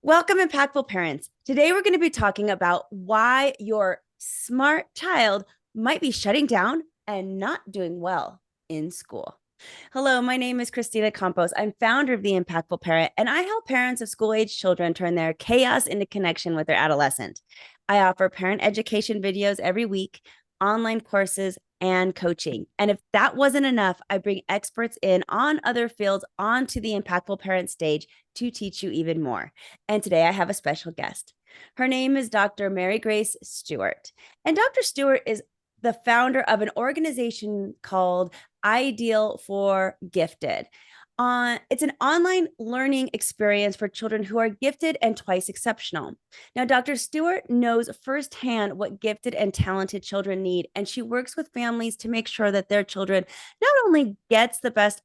Welcome, impactful parents. Today, we're going to be talking about why your smart child might be shutting down and not doing well in school. Hello, my name is Christina Campos. I'm founder of The Impactful Parent, and I help parents of school-age children turn their chaos into connection with their adolescent. I offer parent education videos every week, online courses, and coaching. And if that wasn't enough, I bring experts in on other fields onto the Impactful Parent stage to teach you even more. And today I have a special guest. Her name is Dr. Mary Grace Stewart. And Dr. Stewart is the founder of an organization called Ideal for Gifted. It's an online learning experience for children who are gifted and twice exceptional. Now, Dr. Stewart knows firsthand what gifted and talented children need, and she works with families to make sure that their children not only gets the best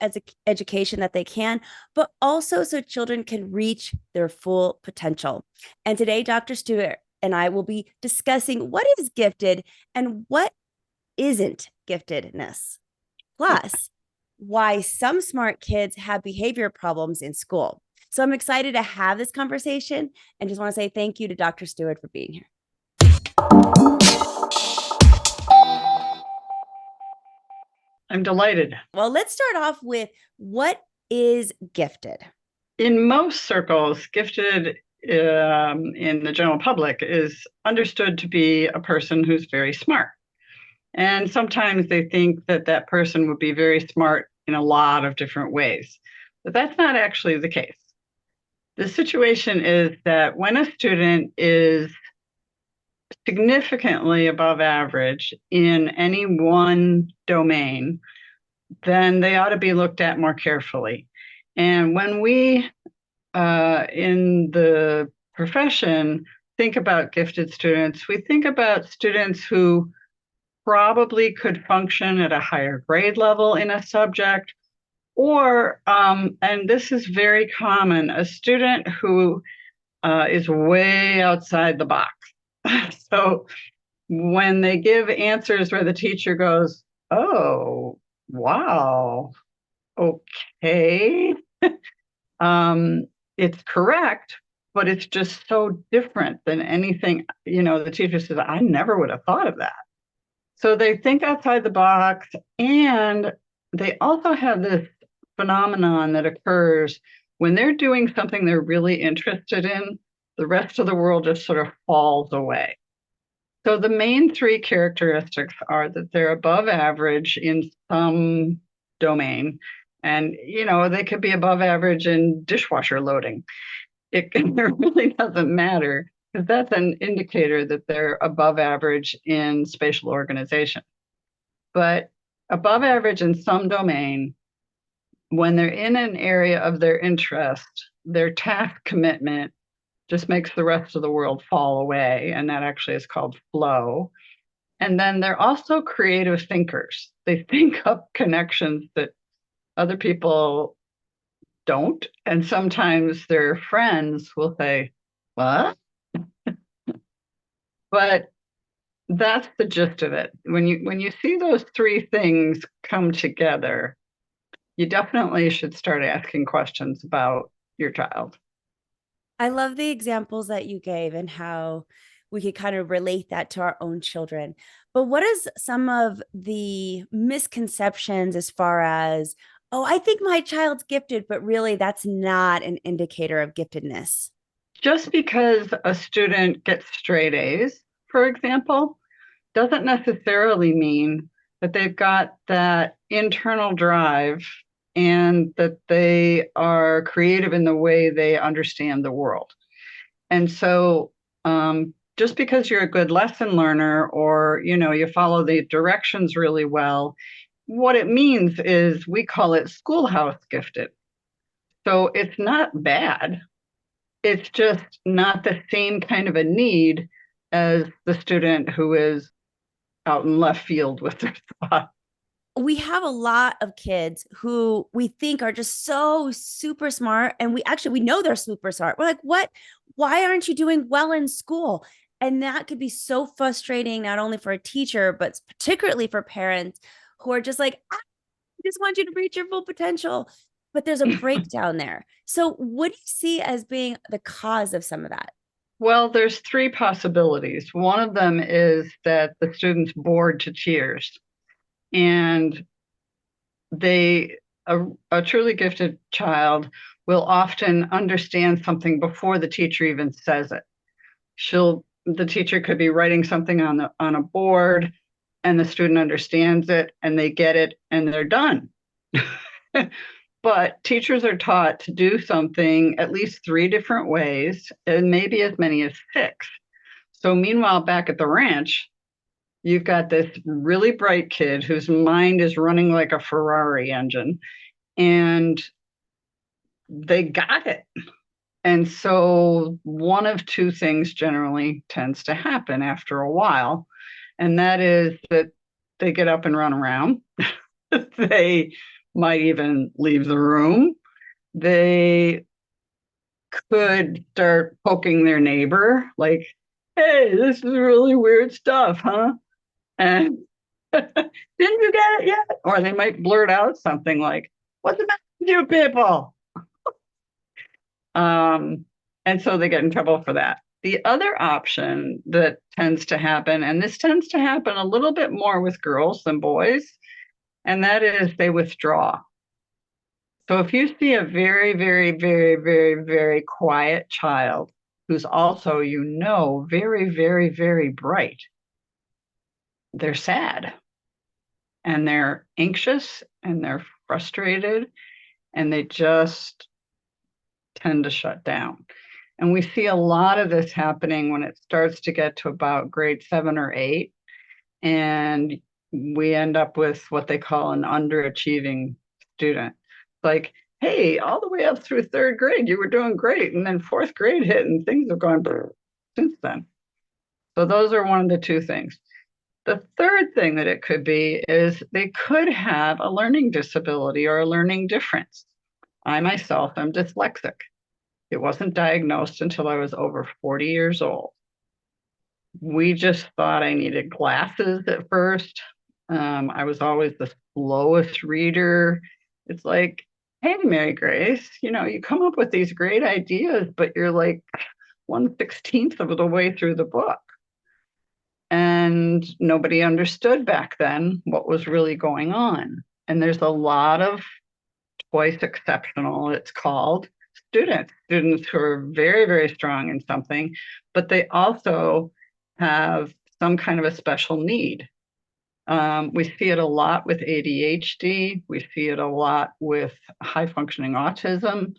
education that they can, but also so children can reach their full potential. And today, Dr. Stewart and I will be discussing what is gifted and what isn't giftedness. Plus, why some smart kids have behavior problems in school. So I'm excited to have this conversation and just want to say thank you to Dr. Stewart for being here. I'm delighted. Well, let's start off with what is gifted? In most circles, gifted in the general public is understood to be a person who's very smart. And sometimes they think that that person would be very smart in a lot of different ways. But that's not actually the case. The situation is that when a student is significantly above average in any one domain, then they ought to be looked at more carefully. And when we in the profession think about gifted students, we think about students who probably could function at a higher grade level in a subject, or, and this is very common, a student who is way outside the box. So when they give answers where the teacher goes, oh, wow, okay, it's correct, but it's just so different than anything, the teacher says, I never would have thought of that. So they think outside the box, and they also have this phenomenon that occurs when they're doing something they're really interested in, the rest of the world just sort of falls away. So the main three characteristics are that they're above average in some domain, and they could be above average in dishwasher loading. It really doesn't matter, because that's an indicator that they're above average in spatial organization. But above average in some domain, when they're in an area of their interest, their task commitment just makes the rest of the world fall away. And that actually is called flow. And then they're also creative thinkers. They think up connections that other people don't. And sometimes their friends will say, what? But that's the gist of it. When you see those three things come together, you definitely should start asking questions about your child. I love the examples that you gave and how we could kind of relate that to our own children. But what is some of the misconceptions as far as, oh, I think my child's gifted, but really that's not an indicator of giftedness? Just because a student gets straight A's, for example, doesn't necessarily mean that they've got that internal drive and that they are creative in the way they understand the world. And so just because you're a good lesson learner, or you follow the directions really well, what it means is we call it schoolhouse gifted. So it's not bad. It's just not the same kind of a need as the student who is out in left field with their thoughts. We have a lot of kids who we think are just so super smart, and we know they're super smart. We're like, what? Why aren't you doing well in school? And that could be so frustrating, not only for a teacher, but particularly for parents who are just like, I just want you to reach your full potential. but there's a breakdown there. So what do you see as being the cause of some of that? Well, there's three possibilities. One of them is that the student's bored to tears, and they a truly gifted child will often understand something before the teacher even says it. The teacher could be writing something on a board, and the student understands it and they get it and they're done. But teachers are taught to do something at least three different ways, and maybe as many as six. So meanwhile, back at the ranch, you've got this really bright kid whose mind is running like a Ferrari engine, and they got it. And so one of two things generally tends to happen after a while, and that is that they get up and run around. They might even leave the room. They could start poking their neighbor, like, hey, this is really weird stuff, huh? And didn't you get it yet? Or they might blurt out something like, what's the matter with you people? And so they get in trouble for that. The other option that tends to happen, and this tends to happen a little bit more with girls than boys, and that is they withdraw. So if you see a very, very, very, very, very quiet child who's also, very, very, very bright, they're sad and they're anxious and they're frustrated and they just tend to shut down. And we see a lot of this happening when it starts to get to about grade 7 or 8. And we end up with what they call an underachieving student. Like, hey, all the way up through 3rd grade, you were doing great. And then 4th grade hit and things have gone since then. So those are one of the two things. The third thing that it could be is they could have a learning disability or a learning difference. I myself am dyslexic. It wasn't diagnosed until I was over 40 years old. We just thought I needed glasses at first. I was always the slowest reader. It's like, hey, Mary Grace, you come up with these great ideas, but you're like 1/16 of the way through the book. And nobody understood back then what was really going on. And there's a lot of twice exceptional, it's called, students who are very, very strong in something, but they also have some kind of a special need. We see it a lot with ADHD. We see it a lot with high functioning autism.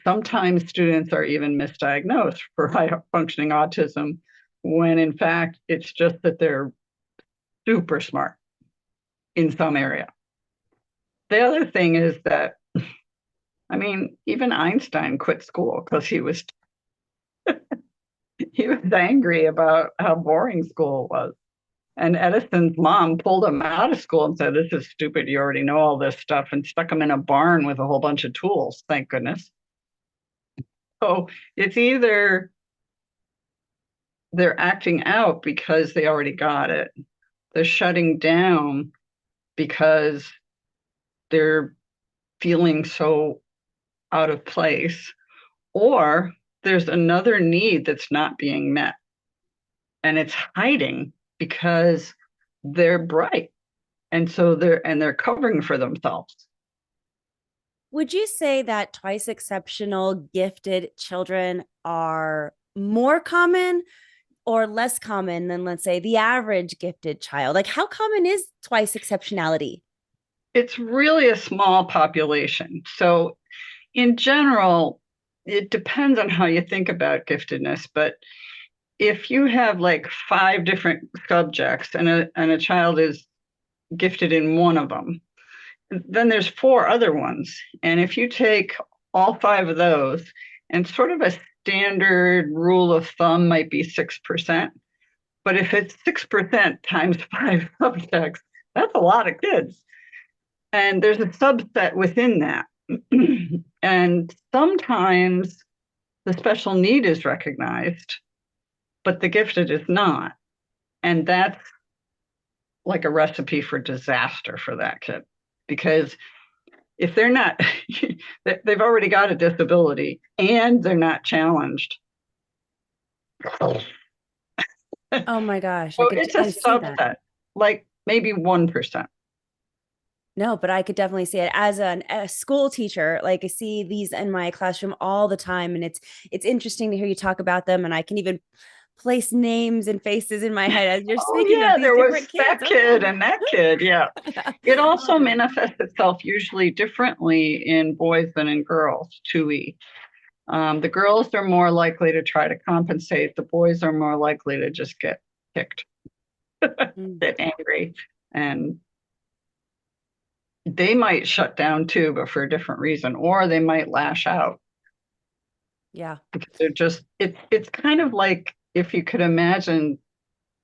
Sometimes students are even misdiagnosed for high functioning autism when in fact it's just that they're super smart in some area. The other thing is that, even Einstein quit school because he was angry about how boring school was. And Edison's mom pulled him out of school and said, this is stupid. You already know all this stuff, and stuck him in a barn with a whole bunch of tools. Thank goodness. So it's either they're acting out because they already got it. They're shutting down because they're feeling so out of place, or there's another need that's not being met. And it's hiding because they're bright. And so they're covering for themselves. Would you say that twice exceptional gifted children are more common or less common than, let's say, the average gifted child? Like, how common is twice exceptionality? It's really a small population. So in general, it depends on how you think about giftedness, but if you have like 5 different subjects and a child is gifted in one of them, then there's 4 other ones. And if you take all 5 of those, and sort of a standard rule of thumb might be 6%, but if it's 6% times 5 subjects, that's a lot of kids. And there's a subset within that. And sometimes the special need is recognized, but the gifted is not. And that's like a recipe for disaster for that kid, because if they're not, they've already got a disability and they're not challenged. So Oh my gosh, it's a I see that. subset, like maybe 1%. No, but I could definitely see it as a school teacher. Like I see these in my classroom all the time, and it's interesting to hear you talk about them. And I can even place names and faces in my head as you're Oh, speaking of yeah, these there was different kids. that kid and that kid. Yeah. It Oh also gosh. manifests itself usually differently in boys than in girls, 2E. The girls are more likely to try to compensate. The boys are more likely to just get kicked, Mm, get angry, and they might shut down too, but for a different reason, or they might lash out yeah. because they're just it's kind of like if you could imagine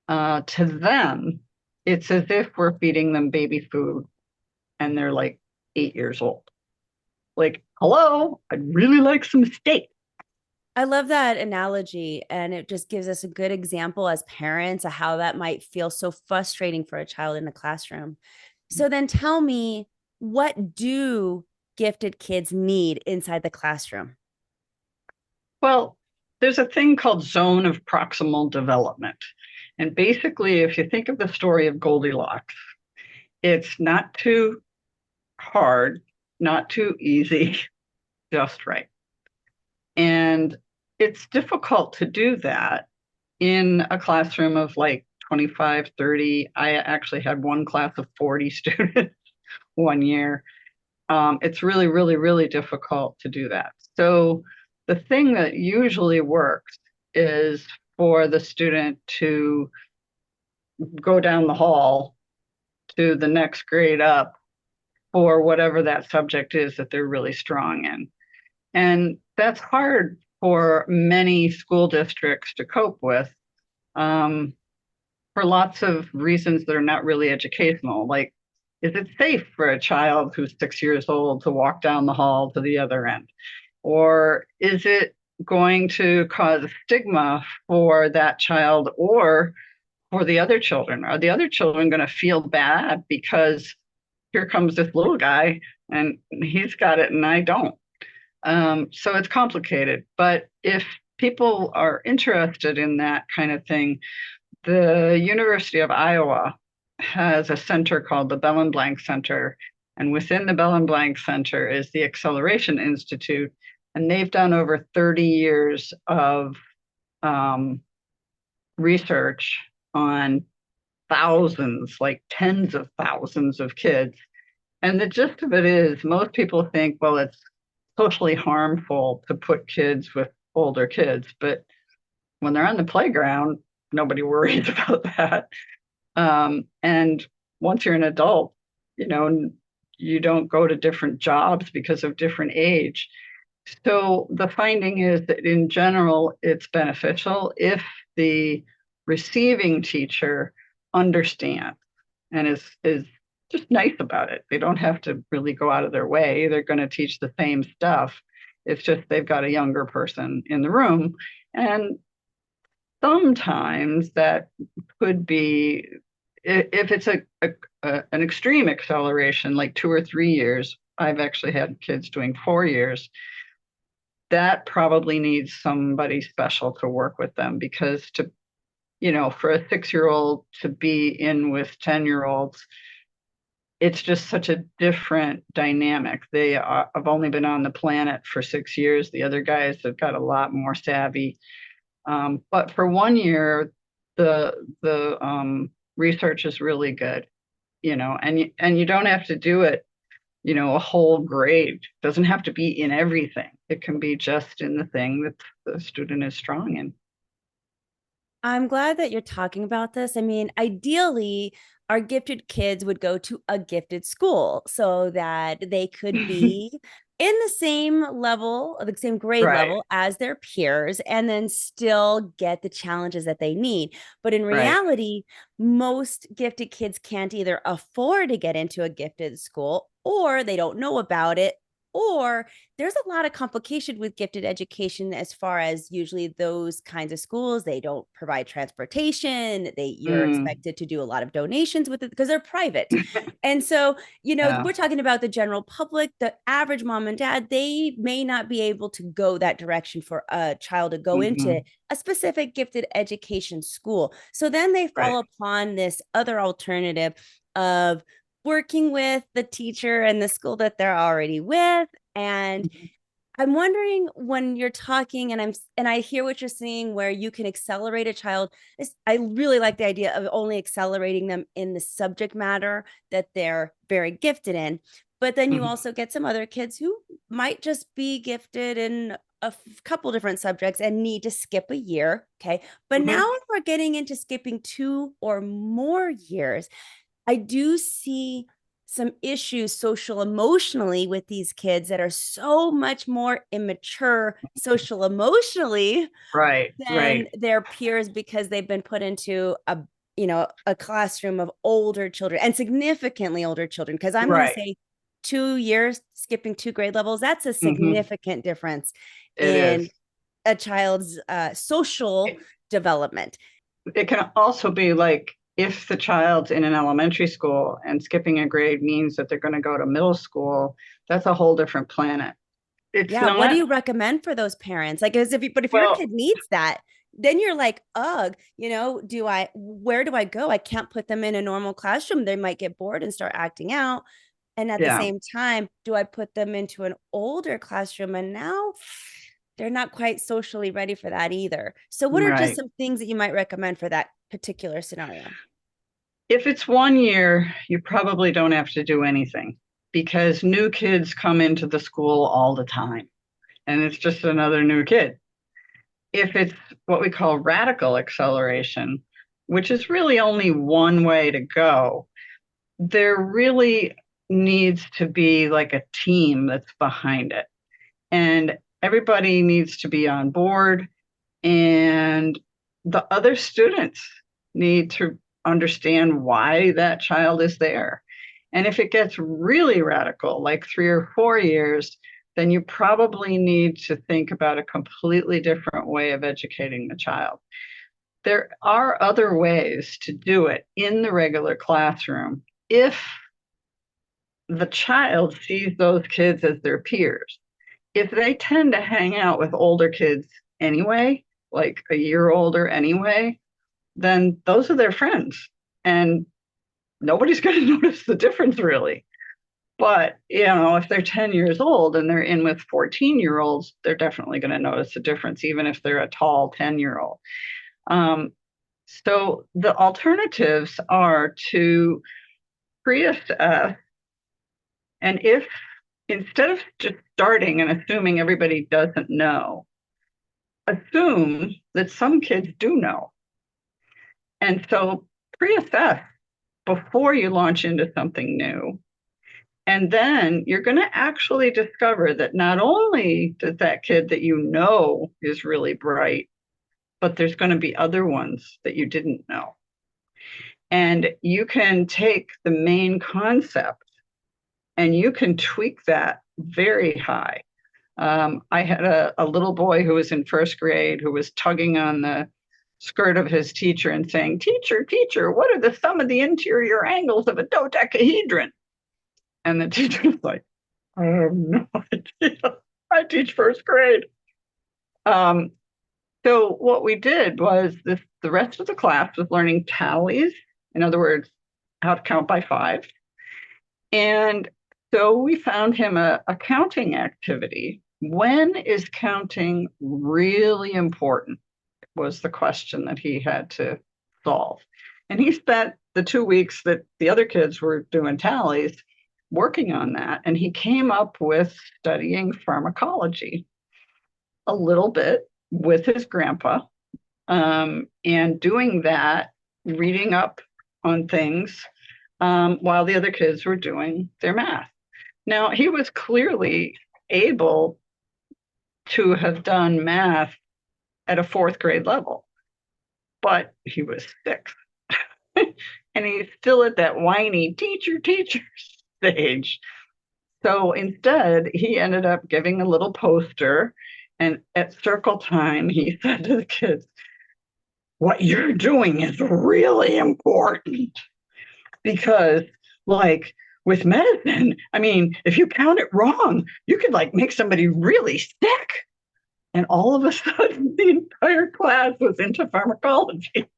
to them, it's as if we're feeding them baby food and they're like 8 years old. Like, hello, I'd really like some steak. I love that analogy. And it just gives us a good example as parents of how that might feel so frustrating for a child in the classroom. So then tell me, what do gifted kids need inside the classroom? Well, there's a thing called zone of proximal development. And basically, if you think of the story of Goldilocks, it's not too hard, not too easy, just right. And it's difficult to do that in a classroom of like 25, 30. I actually had one class of 40 students 1 year. It's really, really, really difficult to do that. So the thing that usually works is for the student to go down the hall to the next grade up for whatever that subject is that they're really strong in. And that's hard for many school districts to cope with, um, for lots of reasons that are not really educational. Like, is it safe for a child who's 6 years old to walk down the hall to the other end? Or is it going to cause stigma for that child or for the other children? Are the other children going to feel bad because here comes this little guy and he's got it and I don't? So it's complicated. But if people are interested in that kind of thing, the University of Iowa has a center called the Bellenblanc Center. And within the Bellenblanc Center is the Acceleration Institute. And they've done over 30 years of um, research on thousands, like tens of thousands of kids. And the gist of it is most people think, well, it's socially harmful to put kids with older kids. But when they're on the playground, nobody worries about that. And once you're an adult, you know, you don't go to different jobs because of different age. So the finding is that in general, it's beneficial if the receiving teacher understands and is just nice about it. They don't have to really go out of their way. They're going to teach the same stuff. It's just they've got a younger person in the room. And sometimes that could be, if it's an extreme acceleration, like 2 or 3 years. I've actually had kids doing 4 years. That probably needs somebody special to work with them because for a 6-year-old to be in with 10-year-olds, it's just such a different dynamic. Have only been on the planet for 6 years. The other guys have got a lot more savvy. But for 1 year, the research is really good, and you don't have to do it, a whole grade. It doesn't have to be in everything. It can be just in the thing that the student is strong in. I'm glad that you're talking about this. I mean, ideally, our gifted kids would go to a gifted school so that they could be in the same level, the same grade Right, level as their peers, and then still get the challenges that they need. But in right. reality, most gifted kids can't either afford to get into a gifted school or they don't know about it or there's a lot of complication with gifted education as far as usually those kinds of schools, they don't provide transportation. You're Mm. expected to do a lot of donations with it because they're private. And so, Yeah. we're talking about the general public, the average mom and dad, they may not be able to go that direction for a child to go into Hmm. a specific gifted education school. So then they Right. fall upon this other alternative of working with the teacher and the school that they're already with. And Mhm. I'm wondering, when you're talking and I hear what you're saying where you can accelerate a child. I really like the idea of only accelerating them in the subject matter that they're very gifted in. But then you Mhm. also get some other kids who might just be gifted in a couple different subjects and need to skip a year. Okay. But now Mhm. if we're getting into skipping 2 or more years, I do see some issues social emotionally with these kids that are so much more immature social emotionally Right. than Right. their peers because they've been put into a classroom of older children and significantly older children. Because I'm going to Right. say 2 years skipping 2 grade levels, that's a Hmm. significant difference It is. in a child's social It, development. it can also be like if the child's in an elementary school and skipping a grade means that they're going to go to middle school, that's a whole different planet. It's Yeah, what do not, you recommend for those parents? Like, but if your well, kid needs that, then you're like, ugh, where do I go? I can't put them in a normal classroom. They might get bored and start acting out. And at the yeah, same time, do I put them into an older classroom? And now they're not quite socially ready for that either. So, what are just right. some things that you might recommend for that particular scenario? If it's 1 year, you probably don't have to do anything because new kids come into the school all the time and it's just another new kid. If it's what we call radical acceleration, which is really only one way to go, there really needs to be like a team that's behind it. And everybody needs to be on board, and the other students need to understand why that child is there. And if it gets really radical, like 3 or 4 years, then you probably need to think about a completely different way of educating the child. There are other ways to do it in the regular classroom if the child sees those kids as their peers. If they tend to hang out with older kids anyway, like a year older anyway, then those are their friends. And nobody's going to notice the difference really. But, if they're 10 years old and they're in with 14-year-olds, they're definitely going to notice the difference, even if they're a tall 10-year-old. Um, so the alternatives are to pre-assess, and if instead of just starting and assuming everybody doesn't know, assume that some kids do know. And so pre-assess before you launch into something new. And then you're going to actually discover that not only does that kid that you know is really bright, but there's going to be other ones that you didn't know. And you can take the main concept and you can tweak that very high. I had a little boy who was in first grade who was tugging on the skirt of his teacher and saying, "Teacher, teacher, what are the sum of the interior angles of a dodecahedron?" And the teacher was like, "I have no idea. I teach first grade." Um, so what we did was the rest of the class was learning tallies, in other words, how to count by five. And so we found him a counting activity. When is counting really important? Was the question that he had to solve. And he spent the 2 weeks that the other kids were doing tallies working on that. And he came up with studying pharmacology a little bit with his grandpa, and doing that, reading up on things, while the other kids were doing their math. Now, he was clearly able to have done math at a fourth grade level, but he was 6. And he's still at that whiny teacher, teacher stage. So instead, he ended up giving a little poster. And at circle time, he said to the kids, what you're doing is really important because, like, with medicine, I mean, if you count it wrong, you could like make somebody really sick. And all of a sudden, the entire class was into pharmacology.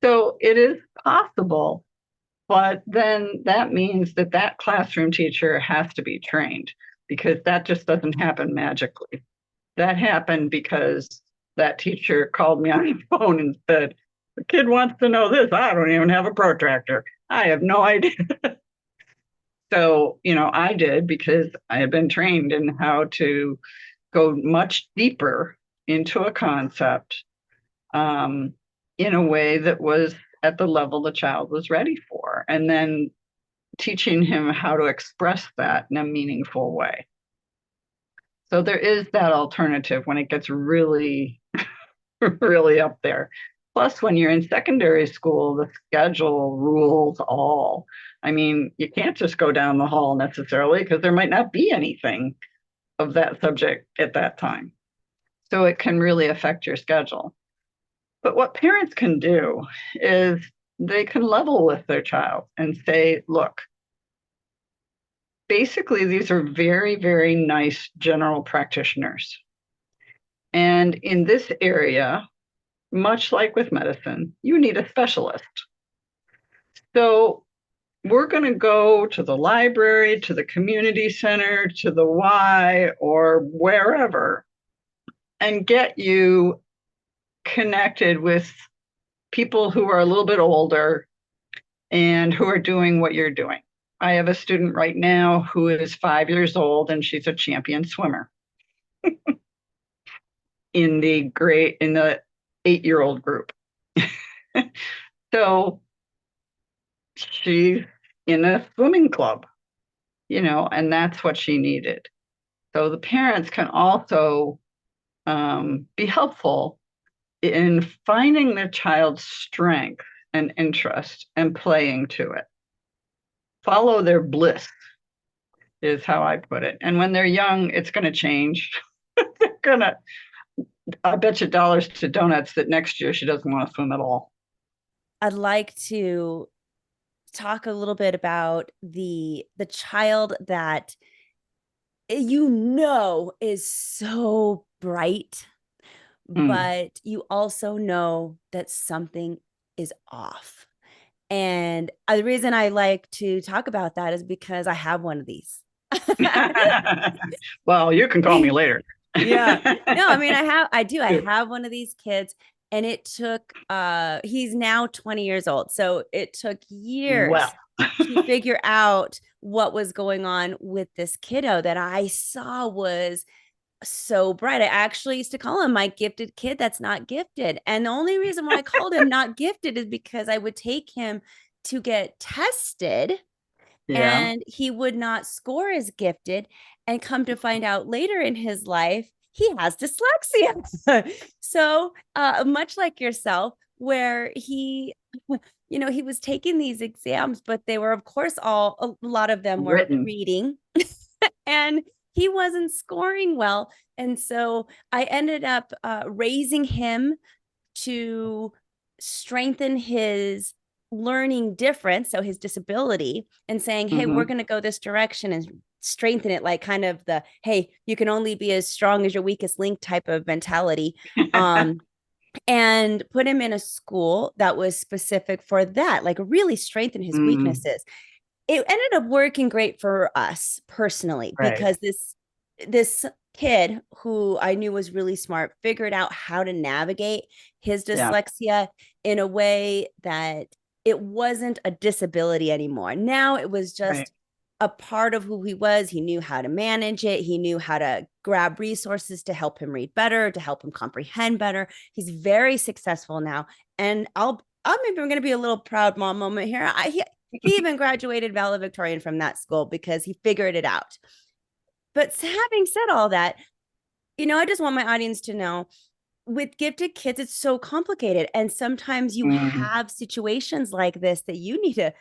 So it is possible, but then that means that that classroom teacher has to be trained because that just doesn't happen magically. That happened because that teacher called me on the phone and said, the kid wants to know this. I don't even have a protractor. I have no idea. So, I did because I had been trained in how to go much deeper into a concept um, in a way that was at the level the child was ready for. And then teaching him how to express that in a meaningful way. So there is that alternative when it gets really, really up there. Plus, when you're in secondary school, the schedule rules all. I mean, you can't just go down the hall necessarily because there might not be anything of that subject at that time. So it can really affect your schedule. But what parents can do is they can level with their child and say, look, basically, these are very, very nice general practitioners. And in this area, much like with medicine, you need a specialist. So we're going to go to the library, to the community center, to the Y, or wherever, and get you connected with people who are a little bit older and who are doing what you're doing. I have a student right now who is 5 years old and she's a champion swimmer in the 8-year-old group. So she's in a swimming club, and that's what she needed. So the parents can also be helpful in finding the child's strength and interest and playing to it. Follow their bliss is how I put it. And when they're young, it's going to change. They're going to, I bet you dollars to donuts that next year she doesn't want to swim at all. I'd like to talk a little bit about the child that is so bright, but you also know that something is off. And the reason I like to talk about that is because I have one of these. Well, you can call me later. Yeah. No, I mean, I have one of these kids, and it took, he's now 20 years old. So it took years to figure out what was going on with this kiddo that I saw was so bright. I actually used to call him my gifted kid that's not gifted. And the only reason why I called him not gifted is because I would take him to get tested and he would not score as gifted. And come to find out later in his life, he has dyslexia. So much like yourself, where he, he was taking these exams, but they were, of course, a lot of them were reading and he wasn't scoring well. And so I ended up raising him to strengthen his learning difference, so his disability, and saying, hey, we're going to go this direction and strengthen it, like kind of the, hey, you can only be as strong as your weakest link type of mentality. And put him in a school that was specific for that, like really strengthen his weaknesses. It ended up working great for us personally, because this kid who I knew was really smart figured out how to navigate his dyslexia in a way that it wasn't a disability anymore. Now it was just a part of who he was. He knew how to manage it. He knew how to grab resources to help him read better, to help him comprehend better. He's very successful now. And I'm maybe going to be a little proud mom moment here. He even graduated valedictorian from that school because he figured it out. But having said all that, I just want my audience to know, with gifted kids, it's so complicated. And sometimes you have situations like this that you need to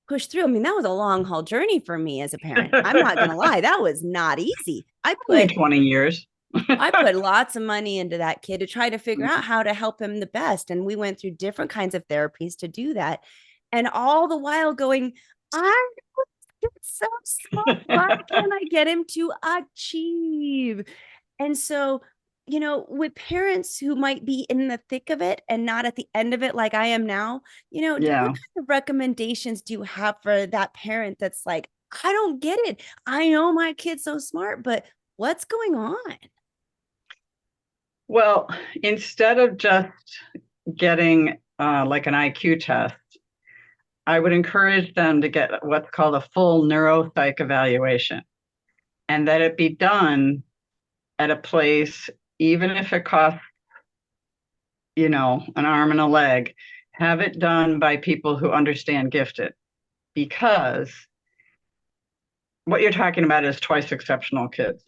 push through. I mean, that was a long haul journey for me as a parent. I'm not going to lie. That was not easy. Only 20 years. I put lots of money into that kid to try to figure out how to help him the best. And we went through different kinds of therapies to do that. And all the while going, I so smart. Why can't I get him to achieve? And so, with parents who might be in the thick of it and not at the end of it like I am now, what Yeah. kind of recommendations do you have for that parent that's like, I don't get it. I know my kid's so smart, but what's going on? Well, instead of just getting like an IQ test, I would encourage them to get what's called a full neuropsych evaluation, and that it be done at a place, even if it costs, an arm and a leg, have it done by people who understand gifted, because what you're talking about is twice exceptional kids.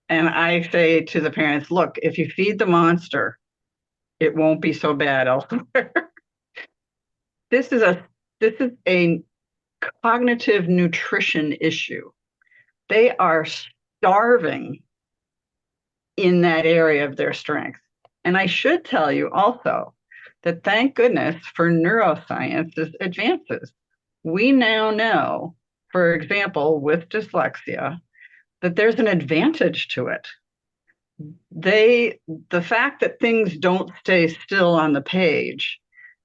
And I say to the parents, look, if you feed the monster, it won't be so bad elsewhere. this is a this is a cognitive nutrition issue. They are starving in that area of their strength. And I should tell you also that thank goodness for neuroscience's advances. We now know, for example, with dyslexia, that there's an advantage to it. The fact that things don't stay still on the page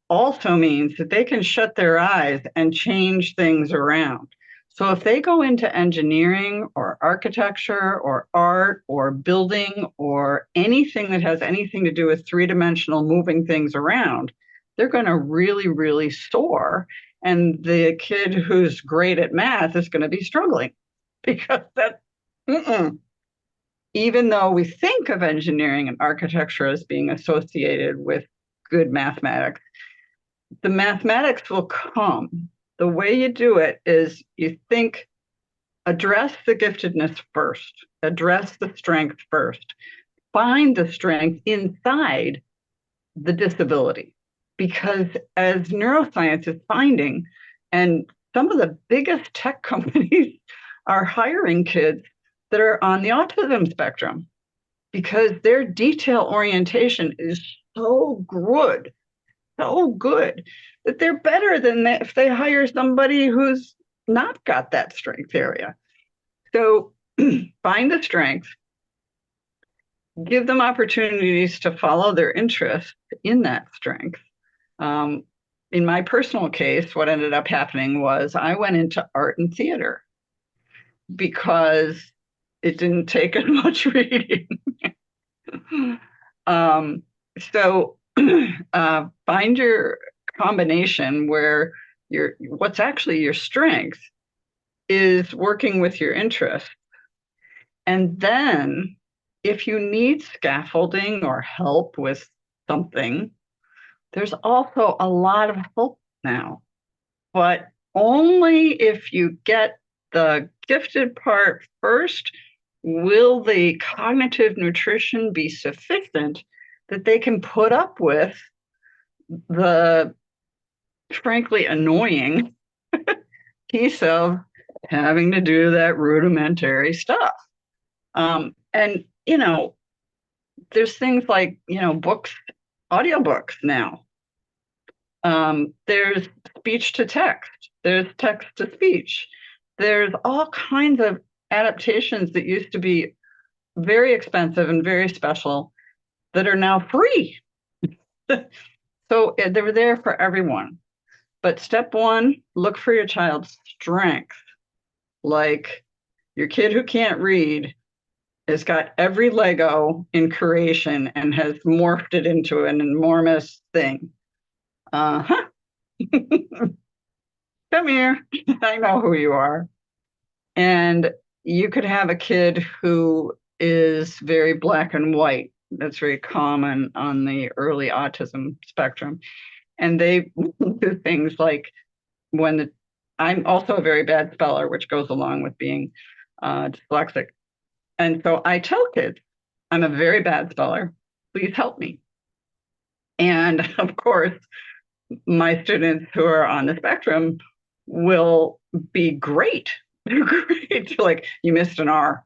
also means that they can shut their eyes and change things around. So if they go into engineering or architecture or art or building or anything that has anything to do with three-dimensional moving things around, they're going to really, really soar. And the kid who's great at math is going to be struggling because even though we think of engineering and architecture as being associated with good mathematics, the mathematics will come. The way you do it is you think, address the giftedness first, address the strength first, find the strength inside the disability. Because as neuroscience is finding, and some of the biggest tech companies are hiring kids that are on the autism spectrum because their detail orientation is so good that they're better than if they hire somebody who's not got that strength area. So find the strength, give them opportunities to follow their interest in that strength. In my personal case, what ended up happening was I went into art and theater because it didn't take as much reading. So find your combination where what's actually your strength is working with your interest. And then if you need scaffolding or help with something, there's also a lot of help now, but only if you get the gifted part first will the cognitive nutrition be sufficient that they can put up with the frankly annoying piece of having to do that rudimentary stuff. And, there's things like, books, audiobooks now. There's speech to text, there's text to speech. There's all kinds of adaptations that used to be very expensive and very special that are now free. So they're there for everyone. But step one, look for your child's strength. Like your kid who can't read has got every Lego in creation and has morphed it into an enormous thing. Uh-huh. Come here. I know who you are. And you could have a kid who is very black and white. That's very common on the early autism spectrum. And they do things like I'm also a very bad speller, which goes along with being dyslexic. And so I tell kids, I'm a very bad speller. Please help me. And of course, my students who are on the spectrum will be great. They're great. Like, you missed an R.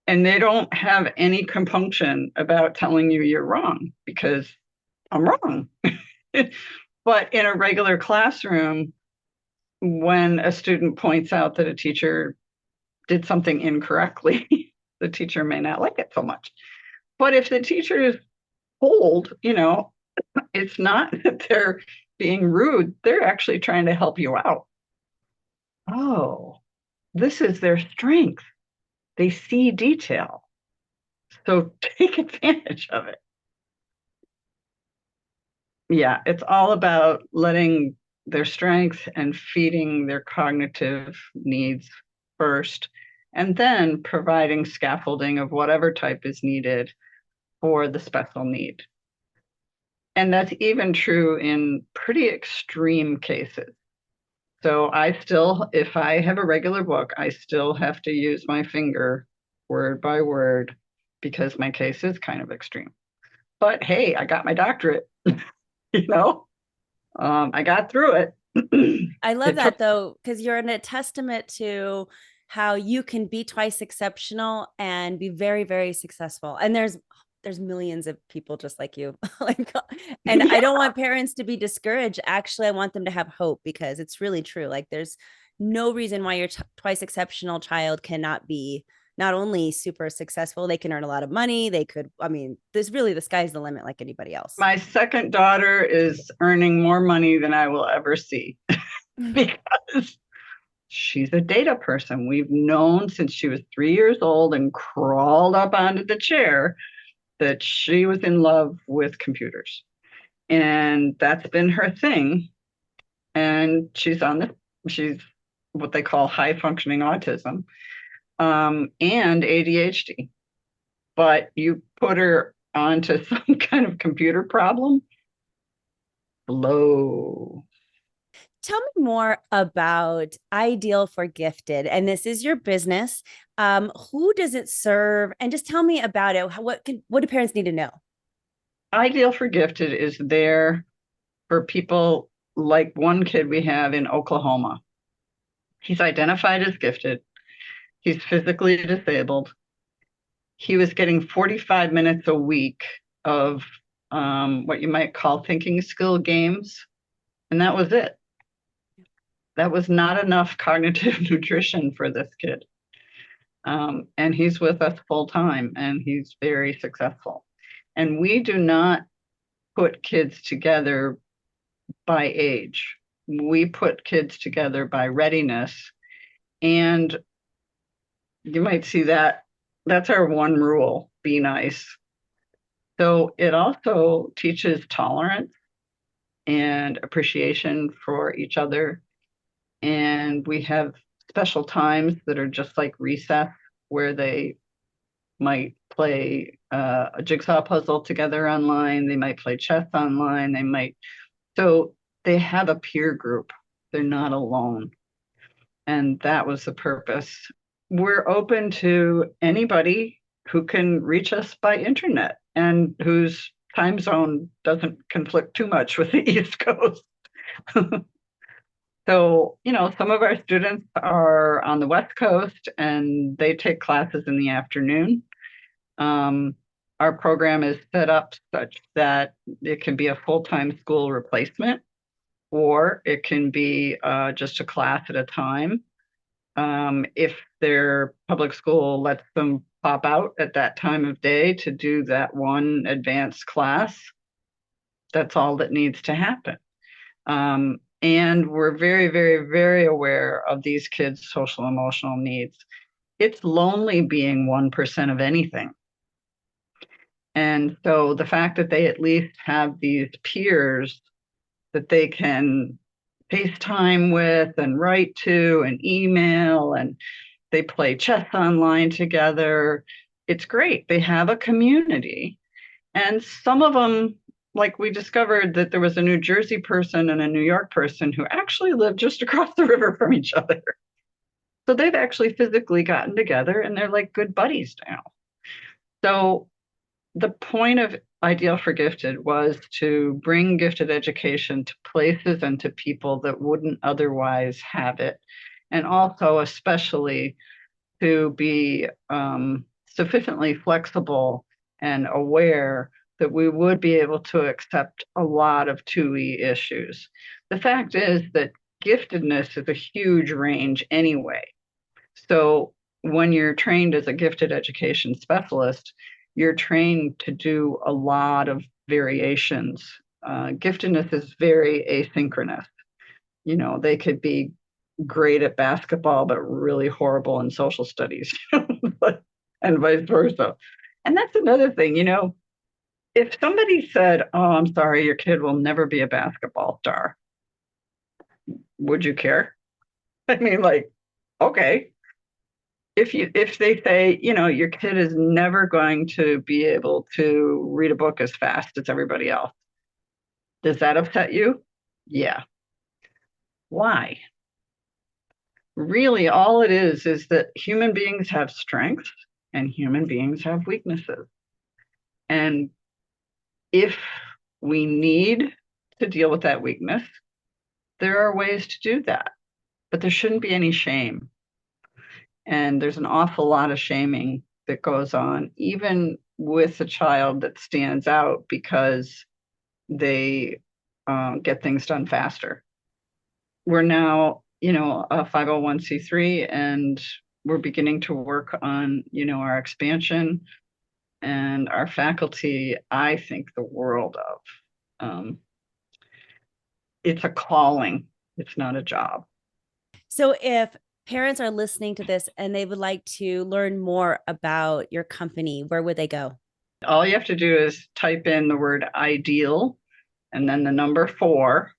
And they don't have any compunction about telling you you're wrong because I'm wrong. But in a regular classroom, when a student points out that a teacher did something incorrectly, the teacher may not like it so much. But if the teacher is cold, it's not that they're being rude, they're actually trying to help you out. Oh, this is their strength. They see detail. So take advantage of it. Yeah, it's all about letting their strengths and feeding their cognitive needs first, and then providing scaffolding of whatever type is needed for the special need. And that's even true in pretty extreme cases. So I still, if I have a regular book, I still have to use my finger word by word because my case is kind of extreme. But hey, I got my doctorate, you know, I got through it. I love It took that though, because you're a testament to how you can be twice exceptional and be very, very successful. And there's millions of people just like you. Like, and I yeah, don't want parents to be discouraged. Actually, I want them to have hope because it's really true. Like, there's no reason why your twice exceptional child cannot be not only super successful, they can earn a lot of money. They could, I mean, there's really the sky's the limit, like anybody else. my second daughter is earning more money than I will ever see because she's a data person. We've known since she was 3 years old and crawled up onto the chair that she was in love with computers. And that's been her thing. And she's what they call high functioning autism, and ADHD. But you put her onto some kind of computer problem, blow. Tell me more about Ideal for Gifted. And this is your business. Who does it serve? And just tell me about it. What do parents need to know? Ideal for Gifted is there for people like one kid we have in Oklahoma. He's identified as gifted. He's physically disabled. He was getting 45 minutes a week of what you might call thinking skill games. And that was it. That was not enough cognitive nutrition for this kid. And he's with us full time and he's very successful. And we do not put kids together by age. We put kids together by readiness. And you might see that that's our one rule, be nice. So it also teaches tolerance and appreciation for each other. And we have special times that are just like recess where they might play a jigsaw puzzle together online. They might play chess online. So they have a peer group. They're not alone. And that was the purpose. We're open to anybody who can reach us by internet and whose time zone doesn't conflict too much with the East Coast. So, some of our students are on the West Coast and they take classes in the afternoon. Our program is set up such that it can be a full-time school replacement, or it can be just a class at a time. If their public school lets them pop out at that time of day to do that one advanced class, that's all that needs to happen. And we're very, very, very aware of these kids' social emotional needs. It's lonely being 1% of anything. And so the fact that they at least have these peers that they can FaceTime with and write to and email, and they play chess online together. It's great. They have a community. And some of them, like we discovered that there was a New Jersey person and a New York person who actually lived just across the river from each other. So they've actually physically gotten together and they're like good buddies now. So the point of Ideal for Gifted was to bring gifted education to places and to people that wouldn't otherwise have it. And also, especially, to be sufficiently flexible and aware that we would be able to accept a lot of 2E issues. The fact is that giftedness is a huge range anyway. So when you're trained as a gifted education specialist, you're trained to do a lot of variations. Giftedness is very asynchronous. They could be great at basketball, but really horrible in social studies, and vice versa. And that's another thing, if somebody said, "Oh, I'm sorry, your kid will never be a basketball star," would you care? I mean, like, okay. If they say, your kid is never going to be able to read a book as fast as everybody else, does that upset you? Yeah. Why? Really, all it is that human beings have strengths and human beings have weaknesses. And if we need to deal with that weakness, there are ways to do that, but there shouldn't be any shame. And there's an awful lot of shaming that goes on, even with a child that stands out because they get things done faster. We're now, a 501c3, and we're beginning to work on, our expansion, and our faculty, I think the world of. It's a calling. It's not a job. So if parents are listening to this and they would like to learn more about your company, where would they go? All you have to do is type in the word ideal and then the number 4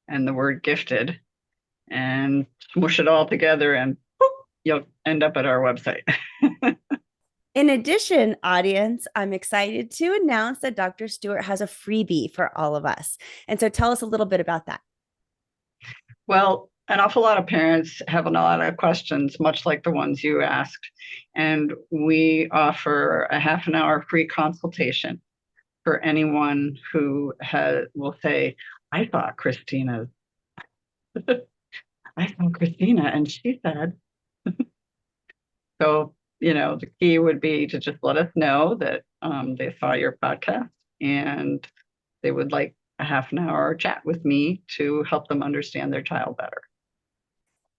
and the word gifted and smush it all together, and boop, you'll end up at our website. In addition, audience, I'm excited to announce that Dr. Stewart has a freebie for all of us. And so tell us a little bit about that. Well, an awful lot of parents have a lot of questions, much like the ones you asked. And we offer a half an hour free consultation for anyone who will say, I saw Christina, and she said. So, the key would be to just let us know that they saw your podcast and they would like a half an hour chat with me to help them understand their child better.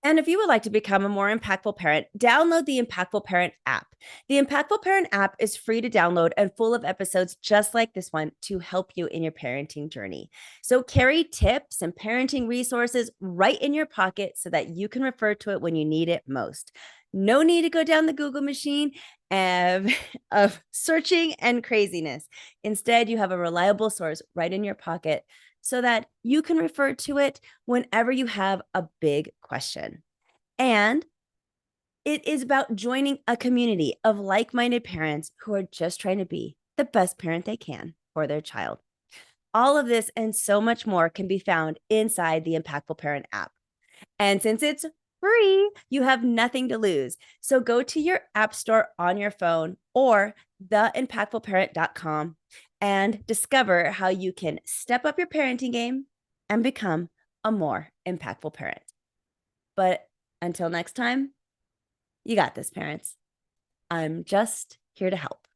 And if you would like to become a more impactful parent, download the Impactful Parent app. The Impactful Parent app is free to download and full of episodes just like this one to help you in your parenting journey. So carry tips and parenting resources right in your pocket so that you can refer to it when you need it most. No need to go down the Google machine of searching and craziness. Instead, you have a reliable source right in your pocket so that you can refer to it whenever you have a big question. And it is about joining a community of like-minded parents who are just trying to be the best parent they can for their child. All of this and so much more can be found inside the Impactful Parent app. And since it's free, you have nothing to lose. So go to your app store on your phone or theimpactfulparent.com and discover how you can step up your parenting game and become a more impactful parent. But until next time, you got this, parents. I'm just here to help.